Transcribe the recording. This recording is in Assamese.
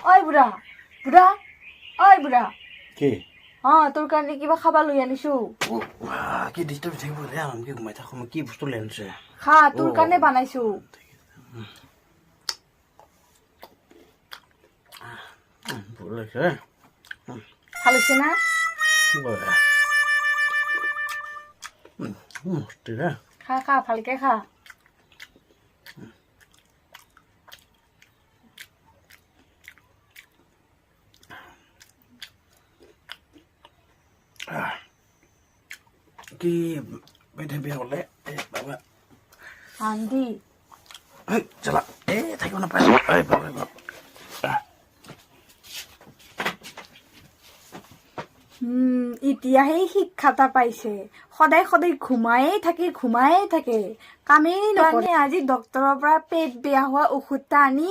ঐ বুঢ়া বুঢ়া ঐ বুঢ়া কি তোৰ কাৰণে কিবা খাবা লৈ আনিছো কি ডিষ্টাৰ্ব থাকিব দে আৰামকে ঘুমাই থাকো মই কি বস্তু লৈ আনিছে খা তোৰ কাৰণে বানাইছো ভুল লাগিছে ভাল হৈছে না মস্তি দে খা খা ভালকে খা কি বেঠে বিয়া হ'লে বাবা আন্দি চলা থাকিব নাপায় এতিয়াহে শিক্ষা এটা পাইছে সদায় সদায় ঘুমায়ে থাকে কামেই নকৰে আজি ডক্তৰৰ পৰা পেট বেয়া হোৱা ঔষধ এটা আনি